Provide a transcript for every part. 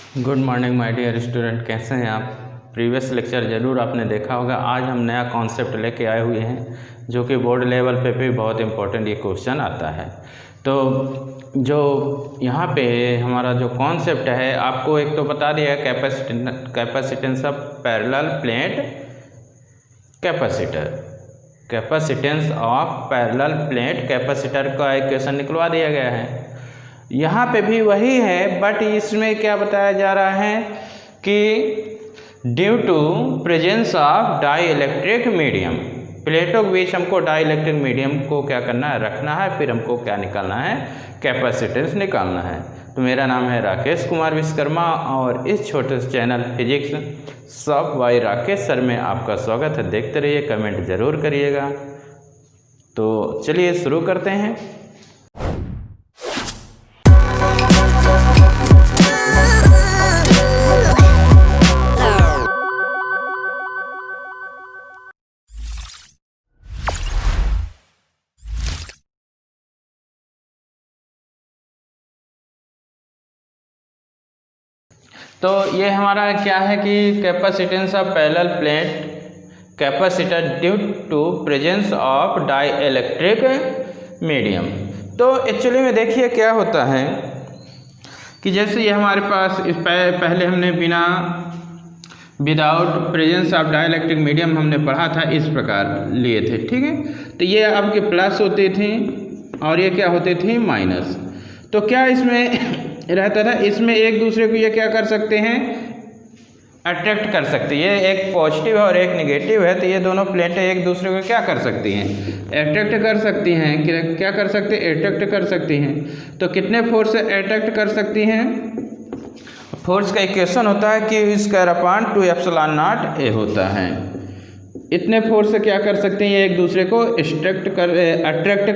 Good morning my dear student, कैसे हैं आप। प्रीवियस लेक्चर ज़रूर आपने देखा होगा। आज हम नया कॉन्सेप्ट लेके आए हुए हैं जो कि बोर्ड लेवल पे भी बहुत इंपॉर्टेंट ये क्वेश्चन आता है। तो जो यहाँ पे हमारा जो कॉन्सेप्ट है, आपको एक तो बता दिया capacitance of parallel plate capacitor, capacitance of parallel plate capacitor का इक्वेशन निकलवा दिया गया है। यहाँ पे भी वही है, बट इसमें क्या बताया जा रहा है कि due to presence of dielectric medium, प्लेटों के बीच हमको डाई इलेक्ट्रिक मीडियम को क्या करना है, रखना है, फिर हमको क्या निकालना है, कैपेसिटेंस निकालना है। तो मेरा नाम है राकेश कुमार विश्वकर्मा और इस छोटे से चैनल फिजिक्स सब बाय राकेश सर में आपका स्वागत है। देखते रहिए, कमेंट ज़रूर करिएगा। तो चलिए शुरू करते हैं। तो ये हमारा क्या है कि capacitance of parallel plate capacitor due to presence of dielectric medium. तो एक्चुअली में देखिए क्या होता है कि जैसे ये हमारे पास इस पहले हमने without presence of dielectric medium हमने पढ़ा था, इस प्रकार लिए थे, ठीक है। तो ये आपके प्लस होते थे और ये क्या होते थे, माइनस। तो क्या इसमें रहता था, इसमें एक दूसरे को ये क्या कर सकते हैं, अट्रैक्ट कर सकते हैं। ये एक पॉजिटिव है और एक नेगेटिव है, तो ये दोनों प्लेटें एक दूसरे को क्या कर सकती हैं, अट्रैक्ट कर सकती हैं। क्या कर सकते हैं, अट्रैक्ट कर सकती हैं। तो कितने फोर्स से अट्रैक्ट कर सकती हैं, फोर्स का इक्वेशन होता है कि स्क्वायर अपॉन 2 एप्सिलॉन नॉट ए होता है। इतने फोर्स से क्या कर सकते हैं, ये एक दूसरे को अट्रैक्ट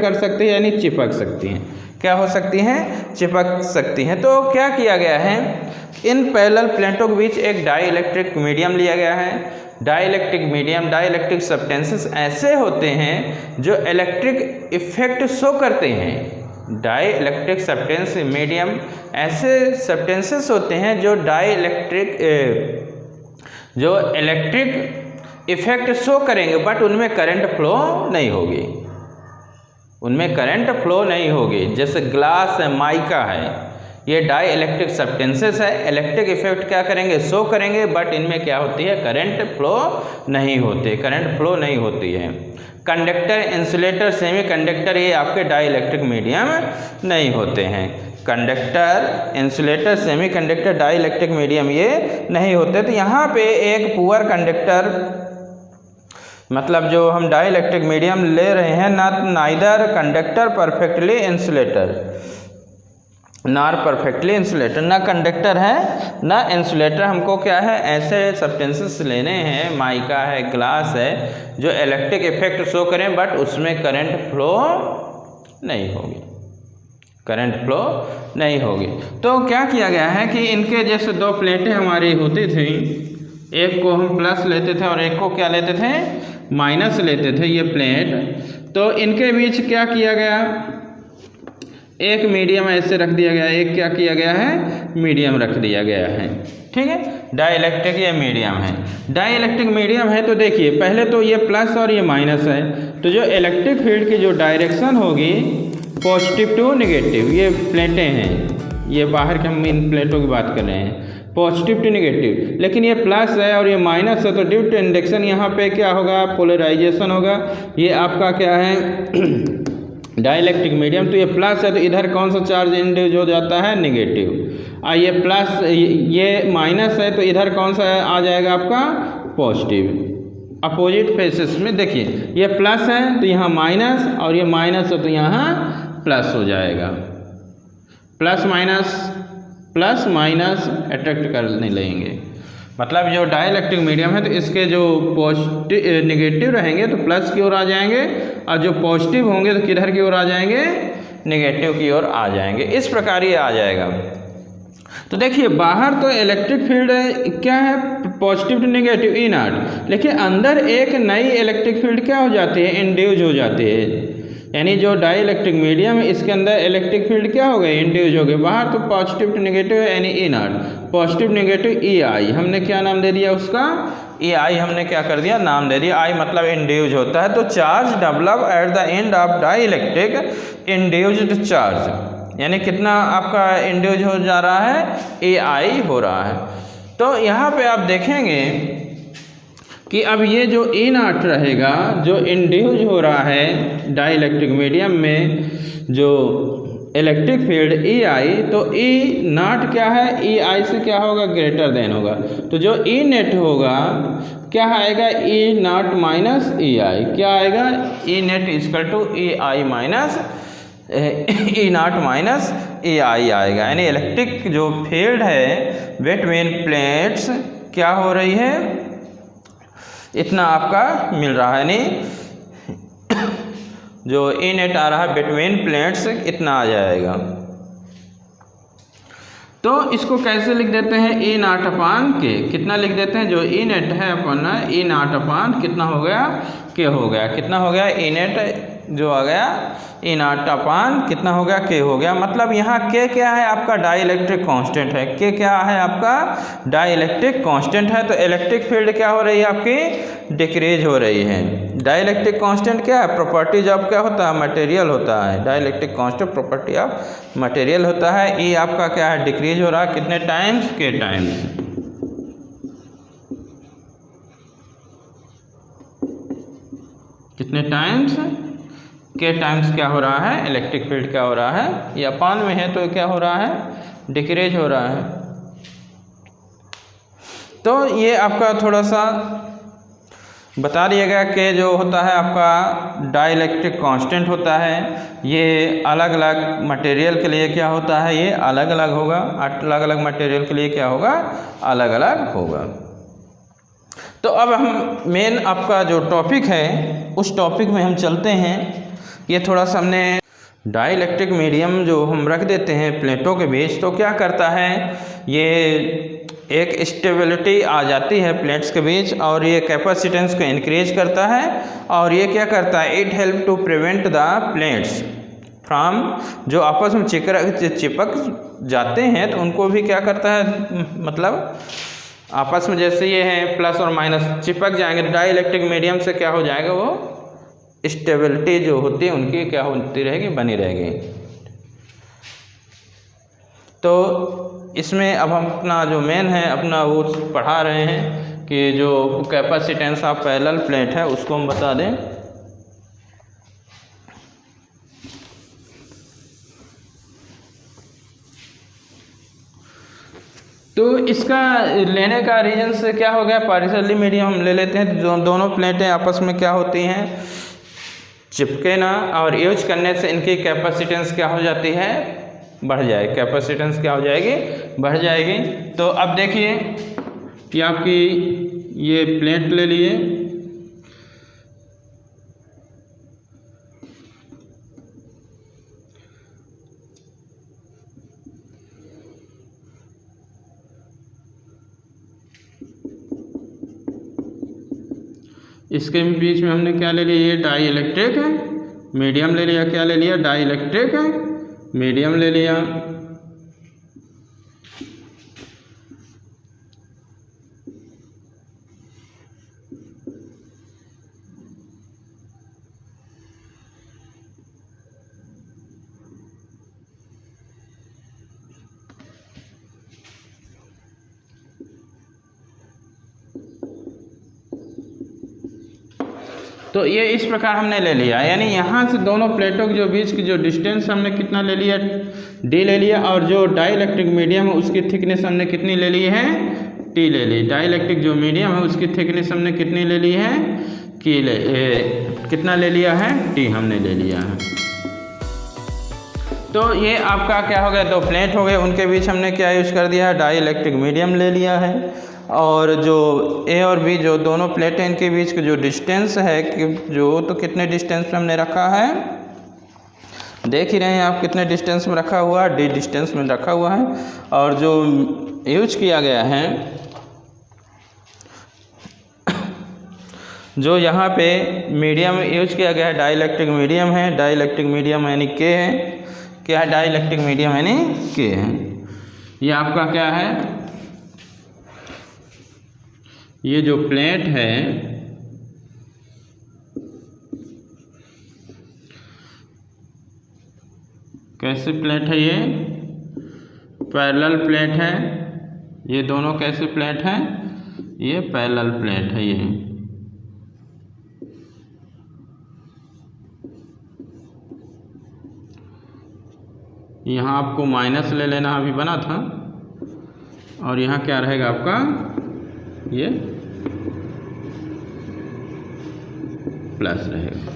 कर सकते हैं, यानी चिपक सकती हैं। क्या हो सकती हैं, चिपक सकती हैं। तो क्या किया गया है, इन पैरेलल प्लेटों के बीच एक डाई इलेक्ट्रिक मीडियम लिया गया है। Dielectric medium, dielectric substances ऐसे होते हैं जो इलेक्ट्रिक इफेक्ट शो करते हैं। डाई इलेक्ट्रिक सब्सटेंस मीडियम ऐसे सब्सटेंसेस होते हैं जो इलेक्ट्रिक इफेक्ट शो करेंगे, बट उनमें करंट फ्लो नहीं होगी, उनमें करंट फ्लो नहीं होगी। जैसे ग्लास है, माइका है, ये डाई इलेक्ट्रिक सब्सटेंसेस है, इलेक्ट्रिक इफेक्ट क्या करेंगे, शो करेंगे, बट इनमें क्या होती है, करंट फ्लो नहीं होते, करंट फ्लो नहीं होती है। कंडक्टर, इंसुलेटर, सेमी कंडक्टर, ये आपके डाई इलेक्ट्रिक मीडियम नहीं होते हैं। Conductor, insulator, semiconductor, dielectric medium ये नहीं होते। तो यहाँ पे एक पुअर कंडक्टर, मतलब जो हम डाई इलेक्ट्रिक मीडियम ले रहे हैं, neither conductor perfectly insulator, nor perfectly insulator, ना कंडक्टर है ना इंसुलेटर। हमको क्या है, ऐसे सब्सटेंसेस लेने हैं, माइका है, ग्लास है, जो इलेक्ट्रिक इफेक्ट शो करें, बट उसमें करंट फ्लो नहीं होगी, करंट फ्लो नहीं होगी। तो क्या किया गया है कि इनके जैसे दो प्लेटें हमारी होती थी, एक को हम प्लस लेते थे और एक को क्या लेते थे, माइनस लेते थे, ये प्लेट। तो इनके बीच क्या किया गया, एक मीडियम ऐसे रख दिया गया, एक क्या किया गया है, मीडियम रख दिया गया है, ठीक है। डाई इलेक्ट्रिक ये मीडियम है, डाई इलेक्ट्रिक मीडियम है। तो देखिए पहले तो ये प्लस और ये माइनस है, तो जो इलेक्ट्रिक फील्ड की जो डायरेक्शन होगी पॉजिटिव टू नेगेटिव, ये प्लेटें हैं, ये बाहर के हम इन प्लेटों की बात कर रहे हैं, पॉजिटिव टू नेगेटिव। लेकिन ये प्लस है और ये माइनस है, तो ड्यू टू इंडक्शन यहाँ पे क्या होगा, पोलराइजेशन होगा। ये आपका क्या है, डाई इलेक्ट्रिक मीडियम, तो ये प्लस है, तो इधर कौन सा चार्ज इंड्यूस हो जाता है, नेगेटिव। ये प्लस, ये माइनस है, तो इधर कौन सा आ जाएगा आपका, पॉजिटिव। अपोजिट फेसेस में देखिए, ये प्लस है तो यहाँ माइनस, और ये माइनस है तो यहाँ प्लस हो जाएगा। प्लस माइनस अट्रैक्ट करने लगेंगे। मतलब जो डाई इलेक्ट्रिक मीडियम है, तो इसके जो पॉजिटिव नेगेटिव रहेंगे तो प्लस की ओर आ जाएंगे, और जो पॉजिटिव होंगे तो किधर की ओर आ जाएंगे, नेगेटिव की ओर आ जाएंगे। इस प्रकार ये आ जाएगा। तो देखिए बाहर तो इलेक्ट्रिक फील्ड क्या है, पॉजिटिव टू नेगेटिव, E0, लेकिन अंदर एक नई इलेक्ट्रिक फील्ड क्या हो जाती है, इंड्यूस हो जाती है। यानी जो डाई इलेक्ट्रिक मीडियम है इसके अंदर इलेक्ट्रिक फील्ड क्या हो गए, इंड्यूस हो गए बाहर, तो पॉजिटिव टू नेगेटिव यानी ई नॉट, पॉजिटिव नेगेटिव ई आई, हमने क्या नाम दे दिया उसका, ई आई हमने क्या कर दिया नाम दे दिया, आई मतलब इंड्यूस होता है। तो charge develop at the end of dielectric induced charge, यानी कितना आपका इंड्यूस हो जा रहा है, ए आई हो रहा है। तो यहाँ पे आप देखेंगे कि अब ये जो ई नॉट रहेगा जो इंड्यूस हो रहा है डाई इलेक्ट्रिक मीडियम में जो इलेक्ट्रिक फील्ड ई आई, तो ई नॉट क्या है, ई आई से क्या होगा, ग्रेटर देन होगा। तो जो ई नेट होगा क्या आएगा, ई नॉट माइनस ई आई, क्या आएगा, E net equal to E I minus E naught minus E I आएगा। यानी इलेक्ट्रिक जो फील्ड है बिटवीन प्लेट्स क्या हो रही है, इतना आपका मिल रहा है, यानी जो ई नेट आ रहा है बिटवीन प्लेट्स इतना आ जाएगा। तो इसको कैसे लिख देते हैं, ई नॉट अपान के, कितना लिख देते हैं, जो ई नेट है अपन ई नॉट अपान कितना हो गया, के हो गया, कितना हो गया, ई नेट जो आ गया ई नॉट अपान कितना हो गया, के हो गया। मतलब यहाँ के क्या है आपका, डाई इलेक्ट्रिक कांस्टेंट है, के क्या है आपका डाई इलेक्ट्रिक कांस्टेंट है। तो इलेक्ट्रिक फील्ड क्या हो रही है आपकी, डिक्रीज हो रही है। डाई इलेक्ट्रिक कांस्टेंट क्या है, प्रॉपर्टीज ऑफ क्या होता है, मटेरियल होता है। Dielectric constant property of material होता है। ई आपका क्या है, डिक्रीज हो रहा है, कितने टाइम्स, के टाइम्स। कितने टाइम्स, के टाइम्स क्या हो रहा है, इलेक्ट्रिक फील्ड क्या हो रहा है, ये अपान में है तो क्या हो रहा है, डिक्रीज हो रहा है। तो ये आपका थोड़ा सा बता दिया गया कि जो होता है आपका डाई इलेक्ट्रिक कांस्टेंट होता है, ये अलग अलग मटेरियल के लिए क्या होता है, ये अलग अलग होगा, अलग अलग मटेरियल के लिए क्या होगा, अलग अलग होगा। तो अब हम मेन आपका जो टॉपिक है उस टॉपिक में हम चलते हैं। ये थोड़ा सा हमने डाई इलेक्ट्रिक मीडियम जो हम रख देते हैं प्लेटों के बीच, तो क्या करता है, ये एक स्टेबिलिटी आ जाती है प्लेट्स के बीच और ये कैपेसिटेंस को इंक्रीज करता है। और ये क्या करता है, it help to prevent the plates from, जो आपस में चिपक जाते हैं तो उनको भी क्या करता है, मतलब आपस में जैसे ये है प्लस और माइनस चिपक जाएंगे, डाई इलेक्ट्रिक मीडियम से क्या हो जाएगा, वो स्टेबिलिटी जो होती है उनकी क्या होती रहेगी, बनी रहेगी। तो इसमें अब हम अपना जो मेन है अपना वो पढ़ा रहे हैं कि जो कैपेसिटेंस ऑफ पैरेलल प्लेट है उसको हम बता दें। तो इसका लेने का रीजन से क्या हो गया, पार्शियली मीडियम हम ले लेते हैं, जो दोनों प्लेटें आपस में क्या होती हैं, चिपके ना, और यूज करने से इनकी कैपेसिटेंस क्या हो जाती है, बढ़ जाए, कैपेसिटेंस क्या हो जाएगी, बढ़ जाएगी। तो अब देखिए कि आपकी ये प्लेट ले लिए, इसके बीच में हमने क्या ले लिया, ये डाई इलेक्ट्रिक मीडियम ले लिया, क्या ले लिया, डाई इलेक्ट्रिक मीडियम ले लिया। तो ये इस प्रकार हमने ले लिया, यानी यहाँ से दोनों प्लेटों के जो बीच की जो डिस्टेंस हमने कितना ले लिया, डी ले लिया, और जो डाई इलेक्ट्रिक मीडियम है उसकी थिकनेस हमने कितनी ले ली है, टी ले ली। डाई इलेक्ट्रिक जो मीडियम है उसकी थिकनेस हमने कितनी ले ली है, कितना ले लिया है, टी हमने ले लिया है। तो ये आपका क्या हो गया, दो प्लेट हो गए, उनके बीच हमने क्या यूज़ कर दिया है, डाई इलेक्ट्रिक मीडियम ले लिया है। और जो ए और बी जो दोनों प्लेटें इनके बीच का जो डिस्टेंस है कि जो, तो कितने डिस्टेंस पे हमने रखा है, देख ही रहे हैं आप कितने डिस्टेंस में रखा हुआ है, डी डिस्टेंस में रखा हुआ है। और जो यूज किया गया है जो यहाँ पे मीडियम यूज किया गया है डाइलेक्ट्रिक मीडियम है, डाइलेक्ट्रिक मीडियम यानी के है, क्या है डाइलेक्ट्रिक मीडियम यानी के है। ये आपका क्या है, ये जो प्लेट है कैसे प्लेट है, ये पैरेलल प्लेट है, ये दोनों कैसे प्लेट है, ये पैरेलल प्लेट है। ये यहाँ आपको माइनस ले लेना अभी बना था, और यहाँ क्या रहेगा आपका ये प्लस रहेगा।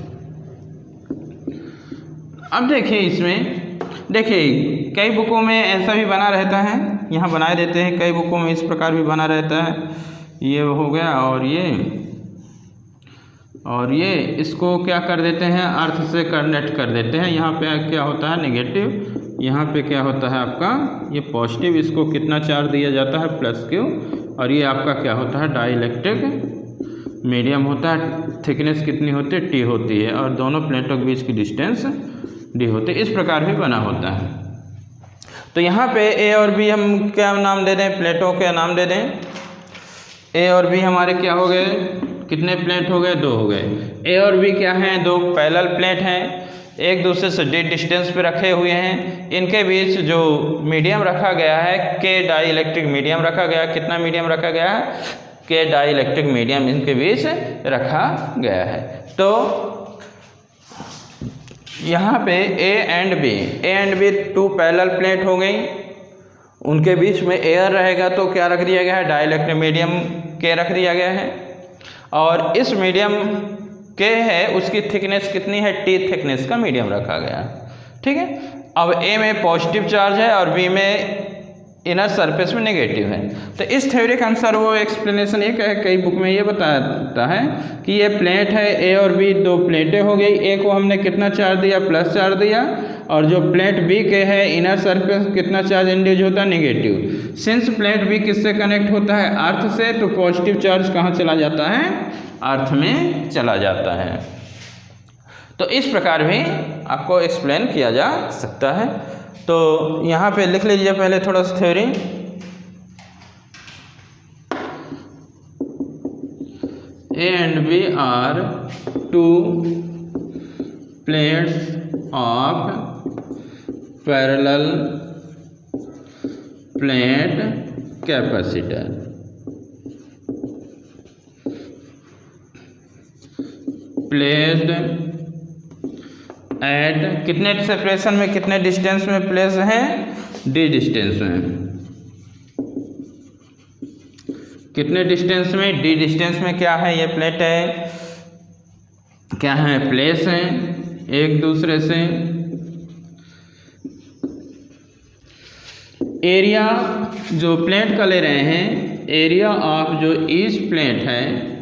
अब देखिए इसमें देखिए कई बुकों में ऐसा भी बना रहता है, यहाँ बनाए देते हैं, कई बुकों में इस प्रकार भी बना रहता है। ये हो गया और ये इसको क्या कर देते हैं, अर्थ से कनेक्ट कर देते हैं। यहाँ पे क्या होता है नेगेटिव, यहाँ पे क्या होता है आपका ये पॉजिटिव, इसको कितना चार्ज दिया जाता है प्लस क्यू, और ये आपका क्या होता है डाइलेक्ट्रिक मीडियम होता है। थिकनेस कितनी होती है, टी होती है, और दोनों प्लेटों के बीच की डिस्टेंस डी होती है। इस प्रकार भी बना होता है। तो यहाँ पे ए और बी हम क्या नाम दे दें, प्लेटों के नाम दे दें। ए और बी हमारे क्या हो गए, कितने प्लेट हो गए, दो हो गए। ए और बी क्या हैं, दो पैरेलल प्लेट हैं, एक दूसरे से डी डिस्टेंस पे रखे हुए हैं। इनके बीच जो मीडियम रखा गया है के डाइलेक्ट्रिक मीडियम रखा गया है। कितना मीडियम रखा गया है, के डाइलेक्ट्रिक मीडियम इनके बीच रखा गया है। तो यहाँ पे A and B two parallel plate हो गई, उनके बीच में एयर रहेगा तो क्या रख दिया गया है, डाइलेक्ट्रिक मीडियम के रख दिया गया है। और इस मीडियम के है उसकी थिकनेस कितनी है, टी थिकनेस का मीडियम रखा गया है। ठीक है, अब ए में पॉजिटिव चार्ज है और बी में इनर सरफेस में नेगेटिव है। तो इस थ्योरी के अनुसार वो एक्सप्लेनेशन एक है, कई बुक में ये बताता है कि ये प्लेट है ए और बी, दो प्लेटें हो गई। ए को हमने कितना चार्ज दिया, प्लस चार्ज दिया, और जो प्लेट बी के है इनर सरफेस कितना चार्ज इंड्यूस होता है, नेगेटिव। सिंस प्लेट बी किससे कनेक्ट होता है, अर्थ से, तो पॉजिटिव चार्ज कहाँ चला जाता है, अर्थ में चला जाता है। तो इस प्रकार भी आपको एक्सप्लेन किया जा सकता है। तो यहाँ पे लिख लीजिए पहले थोड़ा सा theory. A and B are two plates of parallel plate capacitor. Placed at कितने सेपरेशन में, कितने डिस्टेंस में प्लेस हैं, डी डिस्टेंस में। कितने डिस्टेंस में, डी डिस्टेंस में। क्या है, ये प्लेट है, क्या है, प्लेस हैं एक दूसरे से। एरिया जो प्लेट का ले रहे हैं, एरिया ऑफ जो ईच प्लेट है,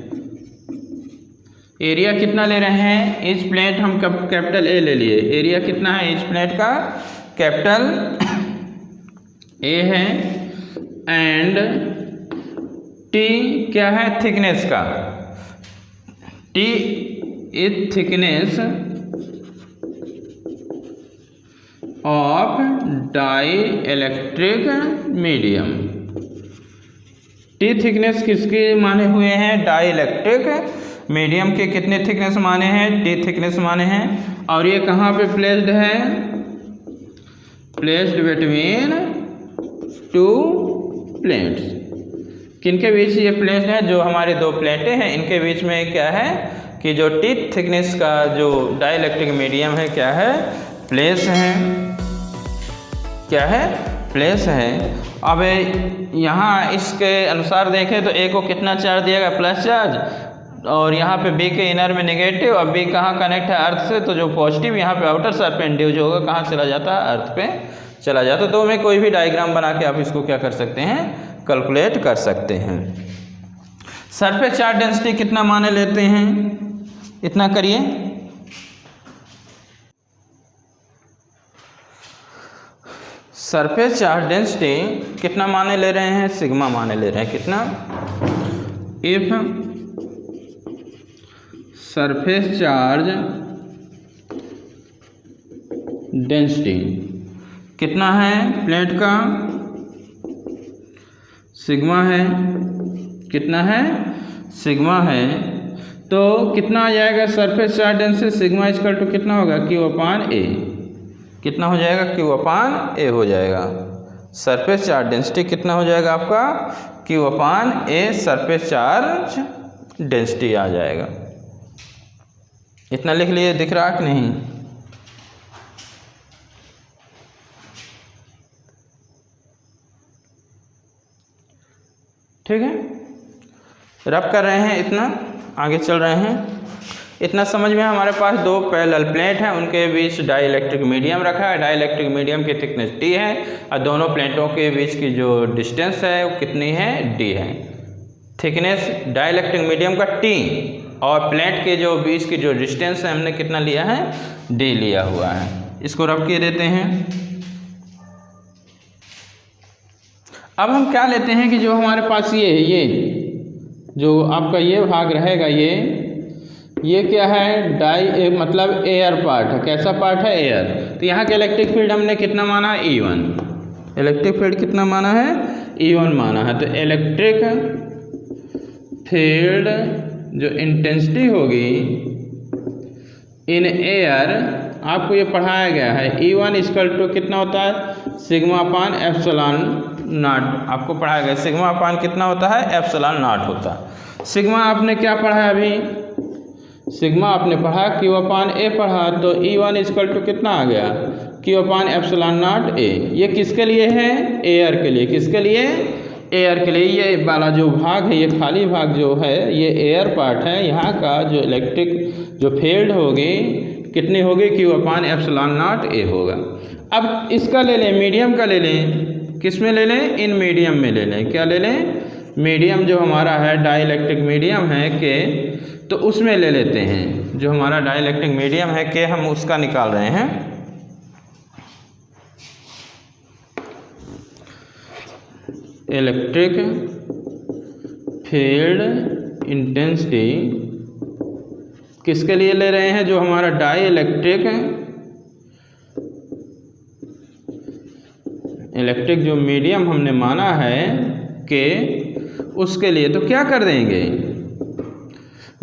एरिया कितना ले रहे हैं, ईच प्लेट हम कैपिटल ए ले लिए। एरिया कितना है ईच प्लेट का, कैपिटल ए है। एंड टी क्या है, थिकनेस का, T is thickness of dielectric medium. T thickness किसके माने हुए हैं, डाई इलेक्ट्रिक मीडियम के कितने थिकनेस माने हैं, टी थिकनेस माने हैं। और ये कहाँ पे प्लेस्ड है, प्लेस्ड बिटवीन टू प्लेट्स। किनके बीच ये प्लेस्ड है, जो हमारे दो प्लेटें हैं इनके बीच में क्या है कि जो टी थिकनेस का जो डाइलेक्ट्रिक मीडियम है क्या है, प्लेस है, क्या है, प्लेस है। अब यहाँ इसके अनुसार देखें तो ए को कितना चार्ज दिएगा, प्लस चार्ज, और यहाँ पे बी के इनर में नेगेटिव। अब बी कहाँ कनेक्ट है, अर्थ से, तो जो पॉजिटिव यहाँ पे आउटर साइड पे इंड्यूस होगा कहाँ चला जाता है, अर्थ पे चला जाता है। तो में कोई भी डायग्राम बना के आप इसको क्या कर सकते हैं, कैलकुलेट कर सकते हैं। सरफेस चार्ज डेंसिटी कितना माने लेते हैं, इतना करिए। सरफेस चार्ज डेंसिटी कितना माने ले रहे हैं, सिग्मा माने ले रहे हैं। कितना, इफ सरफेस चार्ज डेंसिटी कितना है प्लेट का, सिग्मा है, कितना है, सिग्मा है। तो कितना आ जाएगा surface charge density, sigma equal to कितना होगा, क्यू अपान ए, कितना हो जाएगा, क्यू अपान ए हो जाएगा। सरफेस चार्ज डेंसिटी कितना हो जाएगा आपका, Q upon a surface charge density आ जाएगा। इतना लिख लिए, दिख रहा कि नहीं? ठीक है, रब कर रहे हैं, इतना आगे चल रहे हैं। इतना समझ में हमारे पास दो पैरेलल प्लेट हैं, उनके बीच डाइलेक्ट्रिक मीडियम रखा है, डाइलेक्ट्रिक मीडियम की थिकनेस टी है और दोनों प्लेटों के बीच की जो डिस्टेंस है वो कितनी है, डी है। थिकनेस डाइलेक्ट्रिक मीडियम का टी और प्लेट के जो बीच की जो डिस्टेंस है हमने कितना लिया है, डी लिया हुआ है। इसको रब किए देते हैं। अब हम क्या लेते हैं कि जो हमारे पास ये जो आपका ये भाग रहेगा, ये क्या है, मतलब एयर पार्ट है। कैसा पार्ट है, एयर। तो यहाँ के इलेक्ट्रिक फील्ड हमने कितना माना है, E1। इलेक्ट्रिक फील्ड कितना माना है, E1 माना है। तो इलेक्ट्रिक फील्ड जो इंटेंसिटी होगी इन एयर, आपको ये पढ़ाया गया है, E1 इक्वल टू कितना होता है, सिग्मा अपान एप्सिलॉन नॉट। आपको पढ़ाया गया सिग्मा अपान कितना होता है, एप्सिलॉन नॉट होता है। सिग्मा आपने क्या पढ़ा है अभी, सिग्मा आपने पढ़ा क्यू अपान ए पढ़ा। तो E1 इक्वल टू कितना आ गया, क्यू अपान एप्सिलॉन नॉट ए। ये किसके लिए है, एयर के लिए। किसके लिए, एयर के लिए। ये वाला जो भाग है, ये खाली भाग जो है, ये एयर पार्ट है। यहाँ का जो इलेक्ट्रिक जो फील्ड होगी कितनी होगी, क्यू अपान एप्सिलॉन नॉट ए होगा। अब इसका ले लें, मीडियम का ले लें। किस में ले लें, इन मीडियम में ले लें। क्या ले लें, मीडियम जो हमारा है डाइलेक्ट्रिक मीडियम है के, तो उसमें ले लेते हैं। जो हमारा डाइलेक्ट्रिक मीडियम है के, हम उसका निकाल रहे हैं। इलेक्ट्रिक फील्ड इंटेंसिटी किसके लिए ले रहे हैं, जो हमारा इलेक्ट्रिक जो मीडियम हमने माना है के, उसके लिए। तो क्या कर देंगे,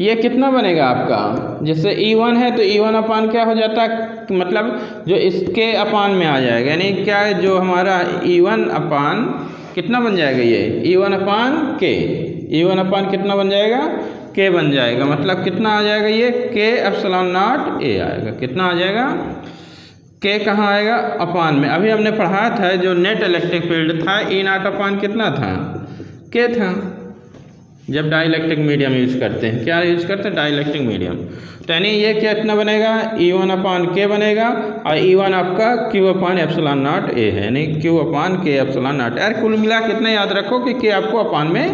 ये कितना बनेगा आपका, जैसे E1 है तो E1 अपान क्या हो जाता है, मतलब जो इसके अपान में आ जाएगा। यानी क्या, जो हमारा E1 अपान कितना बन जाएगा, ये E1 अपान के, E1 अपान कितना बन जाएगा, के बन जाएगा। मतलब कितना आ जाएगा, ये के एप्सिलॉन नॉट ए आएगा। कितना आ जाएगा, के कहाँ आएगा, अपान में। अभी हमने पढ़ाया था जो नेट इलेक्ट्रिक फील्ड था, E नॉट अपान कितना था, के था। जब डाइलेक्ट्रिक मीडियम यूज करते हैं, क्या यूज करते हैं, डाइलेक्ट्रिक मीडियम। तो यानी ये कितना बनेगा, E1 अपान के बनेगा, और E1 आपका Q अपान एप्सिलॉन नॉट ए है, यानी Q अपान के एप्सिलॉन नॉट। यार कुल मिला कितना याद रखो कि के आपको अपान में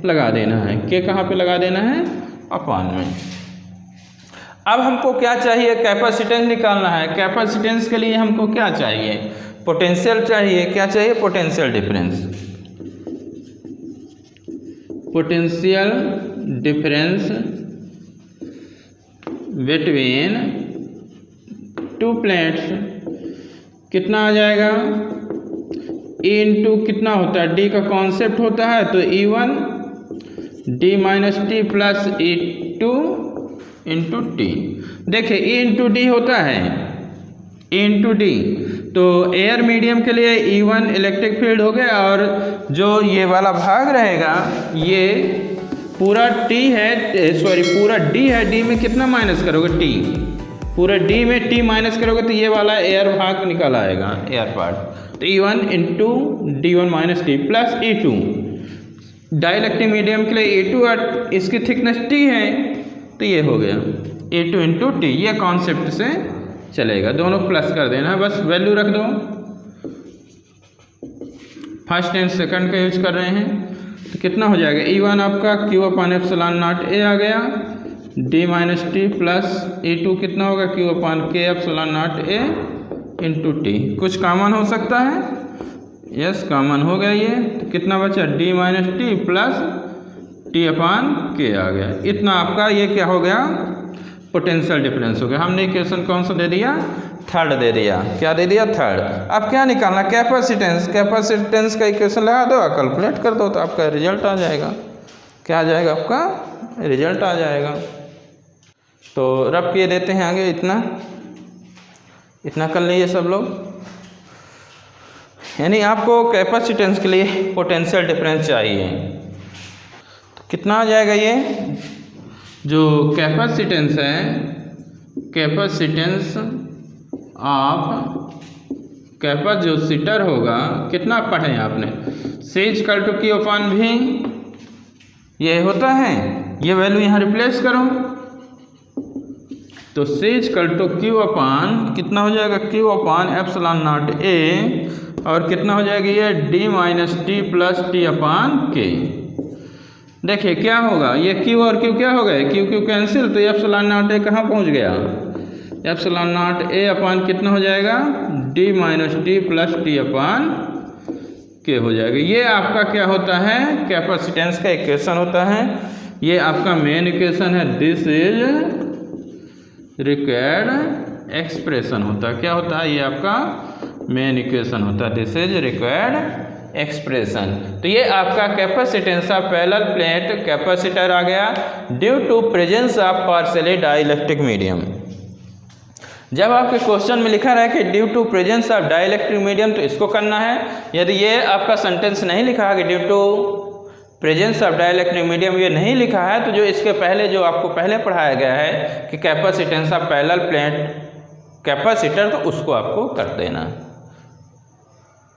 लगा देना है। के कहाँ पे लगा देना है, अपान में। अब हमको क्या चाहिए, कैपेसिटेंस निकालना है। कैपेसिटेंस के लिए हमको क्या चाहिए, पोटेंशियल चाहिए। क्या चाहिए, potential difference. Potential difference between two plates कितना आ जाएगा, E इंटू कितना होता है, D का कॉन्सेप्ट होता है। तो E1 D minus T plus E2 into T. देखिए E इंटू डी होता है, E इंटू डी। तो एयर मीडियम के लिए E1 इलेक्ट्रिक फील्ड हो गया, और जो ये वाला भाग रहेगा ये पूरा T है, सॉरी पूरा D है। D में कितना माइनस करोगे, T। पूरे D में T माइनस करोगे तो ये वाला एयर भाग निकल आएगा, एयर पार्ट। तो E1 into D1 minus T plus E2। Dielectric medium के लिए E2 और इसकी थिकनेस T है, तो ये हो गया E2 इंटू टी। ये कॉन्सेप्ट से चलेगा, दोनों प्लस कर देना, बस वैल्यू रख दो। फर्स्ट एंड सेकंड का यूज कर रहे हैं, तो कितना हो जाएगा, E1 आपका Q upon epsilon naught A आ गया, D minus T plus E2 कितना होगा, Q अपान के एप्सिलॉन नॉट ए इंटू टी। कुछ कॉमन हो सकता है, यस कॉमन हो गया ये। तो कितना बचा, D minus T plus T अपान के आ गया। इतना आपका ये क्या हो गया, पोटेंशियल डिफरेंस हो गया। हमने इक्वेशन कौन सा दे दिया, थर्ड दे दिया। क्या दे दिया, थर्ड। अब क्या निकालना, कैपेसिटेंस। कैपेसिटेंस का इक्वेशन लगा दो, कैलकुलेट कर दो तो आपका रिजल्ट आ जाएगा। क्या आ जाएगा, आपका रिजल्ट आ जाएगा। तो रब किए देते हैं आगे, इतना कर लीजिए सब लोग। यानी आपको कैपेसिटेंस के लिए पोटेंशियल डिफरेंस चाहिए। तो कितना आ जाएगा, ये जो कैपेसिटेंस है, कैपेसिटेंस ऑफ कैपेसिटर होगा, कितना पढ़े आपने, C equal to Q upon V, ये होता है। ये वैल्यू यहाँ रिप्लेस करो तो C इक्वल टू Q अपान कितना हो जाएगा, Q upon epsilon not A, और कितना हो जाएगा ये D minus T plus T अपान K। देखिए क्या होगा, ये Q और Q क्या हो गए, Q कैंसिल, तो एप्सिलॉन नॉट A कहाँ पहुँच गया, एप्सिलॉन नॉट A अपान कितना हो जाएगा, D minus T plus T अपान K हो जाएगा। ये आपका क्या होता है, कैपेसिटेंस का इक्वेशन होता है। ये आपका मेन इक्वेशन है, दिस इज रिक्वायर्ड एक्सप्रेशन होता है। क्या होता है, ये आपका मेन इक्वेशन होता है, दिस इज रिक्वायर्ड एक्सप्रेशन। तो ये आपका capacitance of parallel plate capacitor आ गया due to presence of partially dielectric medium. जब आपके क्वेश्चन में लिखा रहा है कि due to presence of dielectric medium, तो इसको करना है। यदि ये आपका सेंटेंस नहीं लिखा है कि due to presence of dielectric medium, ये नहीं लिखा है, तो जो इसके पहले जो आपको पहले पढ़ाया गया है कि capacitance of parallel plate capacitor, तो उसको आपको कर देना।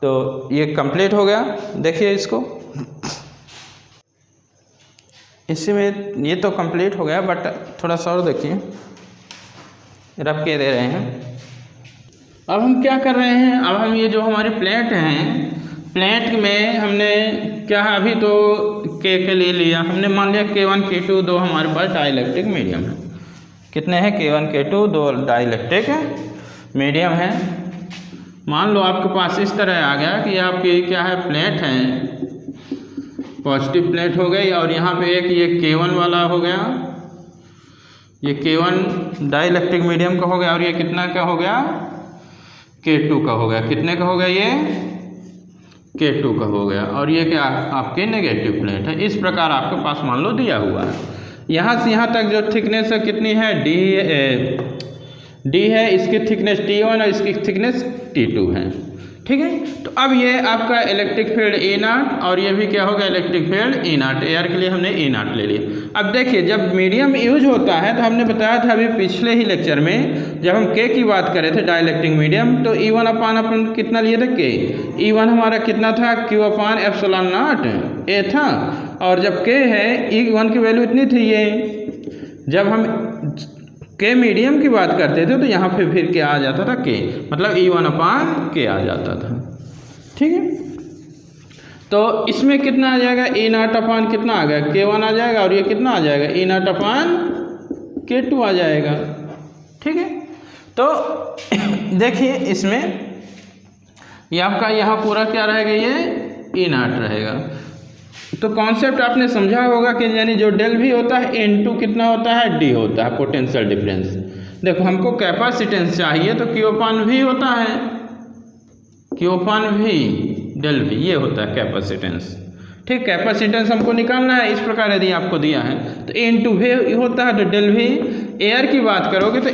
तो ये कंप्लीट हो गया। देखिए इसको, इसी में ये तो कंप्लीट हो गया, बट थोड़ा सा और देखिए, रब के दे रहे हैं। अब हम क्या कर रहे हैं, अब हम ये जो हमारी प्लेट हैं, प्लेट में हमने क्या है, अभी तो के लिए लिया हमने, मान लिया K1 K2 दो हमारे पास डाइलेक्ट्रिक मीडियम है। कितने हैं, K1 K2 दो डाइलेक्ट्रिक मीडियम है। मान लो आपके पास इस तरह आ गया कि आपकी क्या है, प्लेट है, पॉजिटिव प्लेट हो गई, और यहाँ पे एक ये K1 वाला हो गया, ये K1 डाइलेक्ट्रिक मीडियम का हो गया, और ये कितना का हो गया, K2 का हो गया। कितने का हो गया, ये K2 का हो गया, और ये क्या आपके नेगेटिव प्लेट है। इस प्रकार आपके पास मान लो दिया हुआ है। यहाँ से यहाँ तक जो थिकनेस है कितनी है, D है, इसकी थिकनेस T1 और इसकी थिकनेस T2 है। ठीक है, तो अब ये आपका इलेक्ट्रिक फील्ड E0, और ये भी क्या होगा, इलेक्ट्रिक फील्ड E0। एयर के लिए हमने E0 ले लिया। अब देखिए, जब मीडियम यूज होता है, तो हमने बताया था अभी पिछले ही लेक्चर में, जब हम K की बात करे थे डाइलेक्ट्रिक मीडियम, तो E1 अपान अपन कितना लिए थे, K। E1 हमारा कितना था, Q upon epsilon not A था, और जब K है, E1 की वैल्यू इतनी थी। ये जब हम K मीडियम की बात करते थे, तो यहाँ पे फिर क्या आ जाता था, K, मतलब E1 अपान K आ जाता था। ठीक है, तो इसमें कितना आ जाएगा, E0 अपान कितना आ गया, K1 आ जाएगा, और ये कितना आ जाएगा, E0 अपान K2 आ जाएगा। ठीक है, तो देखिए इसमें ये आपका यहाँ पूरा क्या रहेगा, ये E0 रहेगा। तो कॉन्सेप्ट आपने समझा होगा कि यानी जो डेल भी होता है N2 कितना होता है, D होता है, पोटेंशियल डिफरेंस। देखो हमको कैपेसिटेंस चाहिए, तो Q अपान V होता है, Q upon V del V, ये होता है कैपेसिटेंस। ठीक, कैपेसिटेंस हमको निकालना है। इस प्रकार यदि आपको दिया है तो N2 V होता है, तो डेल V। एयर की बात करोगे तो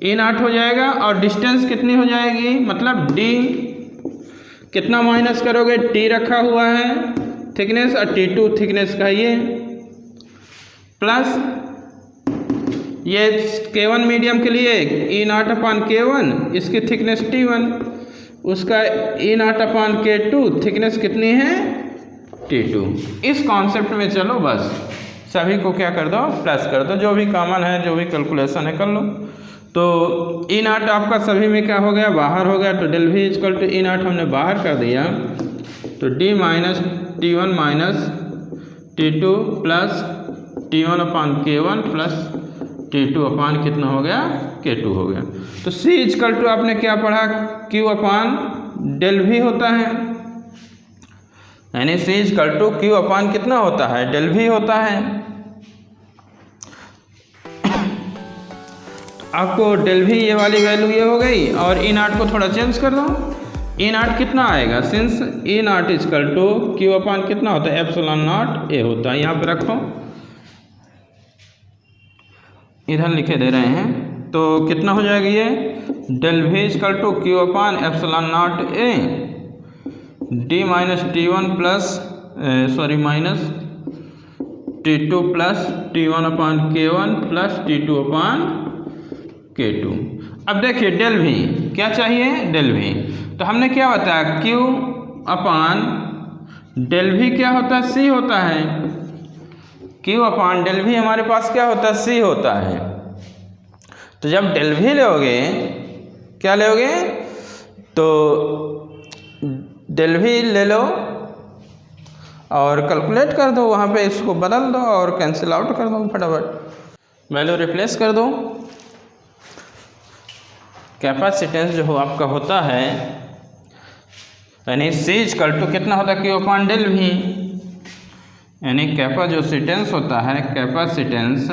E0 हो जाएगा, और डिस्टेंस कितनी हो जाएगी, मतलब D कितना माइनस करोगे, T रखा हुआ है थिकनेस, और T2 थिकनेस का ये, प्लस ये K1 मीडियम के लिए E0 अपान K1, इसकी थिकनेस T1, उसका E0 अपान K2, थिकनेस कितनी है, T2। इस कॉन्सेप्ट में चलो, बस सभी को क्या कर दो, प्लस कर दो, जो भी कॉमन है, जो भी कैलकुलेशन है कर लो। तो E0 आपका सभी में क्या हो गया, बाहर हो गया, तो del V equal to E0 हमने बाहर कर दिया, तो D minus T1 minus T2 plus T1 upon K1 plus T2 upon कितना हो गया, K2 हो गया। तो C इक्वल टू आपने क्या पढ़ा, Q अपान डेल V होता है, यानी C इक्वल टू Q अपान कितना होता है, डेल V होता है। आपको डेल भी ये वाली वैल्यू ये हो गई, और ई नॉट को थोड़ा चेंज कर दो। ई नॉट कितना आएगा, since E naught equal to Q upon कितना होता है, एप्सिलॉन नॉट ए होता है। यहाँ पे रखो, इधर लिखे दे रहे हैं, तो कितना हो जाएगा ये, डेल भी equal to Q upon epsilon naught A D minus T one plus minus T2 plus T1 upon K1 plus T2 upon K2। अब देखिए डेल भी क्या चाहिए, डेल भी, तो हमने क्या बताया, Q अपान डेल भी क्या होता है, C होता है। Q अपान डेल भी हमारे पास क्या होता है, C होता है। तो जब डेल भी लोगे, क्या लोगे, तो डेल भी ले लो और कैलकुलेट कर दो, वहाँ पे इसको बदल दो और कैंसिल आउट कर दो, फटाफट वैल्यू रिप्लेस कर दो। कैपेसिटेंस जो आपका होता है, यानी सी इक्वल टू कितना होता है, क्यू अपान डेल भी, यानी कैपेसिटेंस होता है, कैपेसिटेंस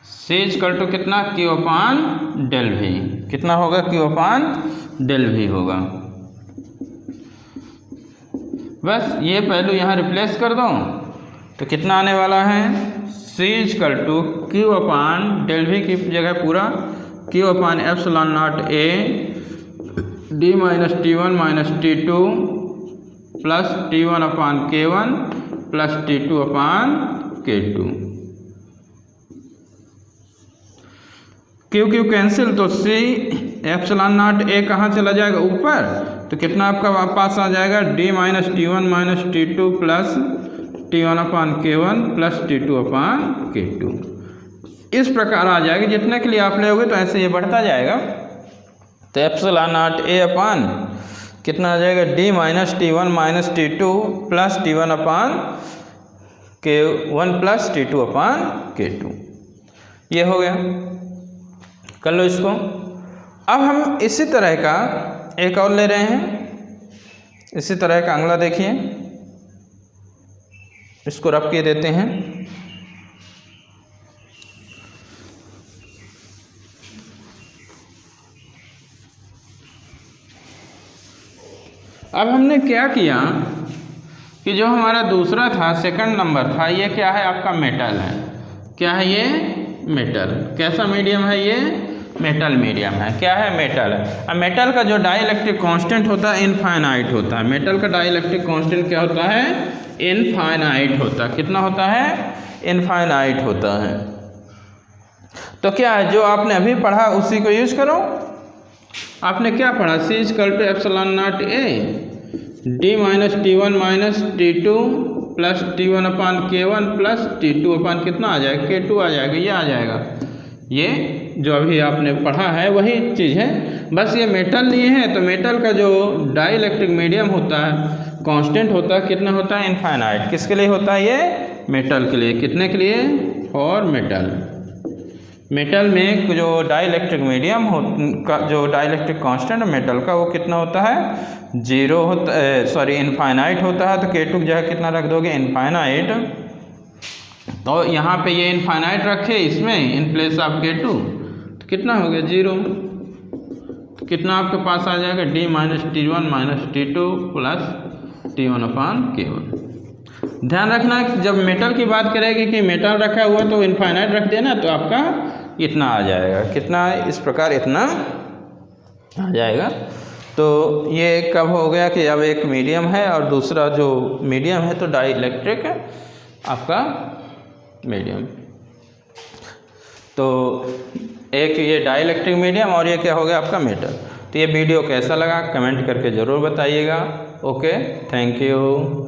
सी इक्वल टू कितना, क्यू अपान डेल भी, कितना होगा, क्यू अपान डेल भी होगा। बस ये वैल्यू यहाँ रिप्लेस कर दो, तो कितना आने वाला है, C equal to Q upon del भी की जगह पूरा Q upon epsilon naught A D minus T1 minus T2 plus T1 upon K1 plus T2 upon K2। Q Q cancel, तो सी एप्सिलॉन नॉट ए कहाँ चला जाएगा, ऊपर, तो कितना आपका पास आ जाएगा, D minus T1 minus T2 plus T1 upon K1 plus T2 upon K2। इस प्रकार आ जाएगा, जितने के लिए आप लोगे तो ऐसे ये बढ़ता जाएगा। तो एप्सिलॉन नॉट ए अपान कितना आ जाएगा, D minus T1 minus T2 plus T1 upon K1 plus T2 upon K2। ये हो गया, कर लो इसको। अब हम इसी तरह का एक और ले रहे हैं, इसी तरह का अगला देखिए, इसको रख के देते हैं। अब हमने क्या किया कि जो हमारा दूसरा था, सेकंड नंबर था, ये क्या है, आपका मेटल है। क्या है ये, मेटल। कैसा मीडियम है ये, मेटल मीडियम है। क्या है, मेटल है। अब मेटल का जो डाइलेक्ट्रिक कांस्टेंट होता है इनफाइनाइट होता है। मेटल का डाइलेक्ट्रिक कांस्टेंट क्या होता है, इनफाइनाइट होता है। कितना होता है, इनफाइनाइट होता है। तो क्या है, जो आपने अभी पढ़ा उसी को यूज करो। आपने क्या पढ़ा, C equal to epsilon naught A D minus T1 minus T2 plus T1 upon K1 plus T2 upon कितना आ जाएगा, K2 आ जाएगा, ये आ जाएगा। ये जो अभी आपने पढ़ा है वही चीज़ है, बस ये मेटल लिए हैं। तो मेटल का जो डाइलेक्ट्रिक मीडियम होता है, कांस्टेंट होता है, कितना होता है, इनफाइनाइट। किसके लिए होता है ये, मेटल के लिए। कितने के लिए, फॉर मेटल। मेटल में जो डाइलेक्ट्रिक मीडियम का जो डाइलेक्ट्रिक कांस्टेंट मेटल का वो कितना होता है, 0 होता है, सॉरी इनफाइनाइट होता है। तो K2 की जगह कितना रख दोगे, इनफाइनाइट। तो यहाँ पे ये इनफाइनाइट रखे इसमें इन प्लेस ऑफ K2, तो कितना हो गया, 0। तो कितना आपके पास आ जाएगा, D minus T1 minus T2 plus T1 upon K1। ध्यान रखना जब मेटल की बात करेगी कि मेटल रखा हुआ तो इनफाइनाइट रख देना, तो आपका इतना आ जाएगा। कितना, इस प्रकार इतना आ जाएगा। तो ये कब हो गया कि अब एक मीडियम है और दूसरा जो मीडियम है तो डाइलेक्ट्रिक आपका मीडियम। तो एक ये डाइलेक्ट्रिक मीडियम और ये क्या हो गया आपका मेटल। तो ये वीडियो कैसा लगा कमेंट करके ज़रूर बताइएगा। Okay, thank you.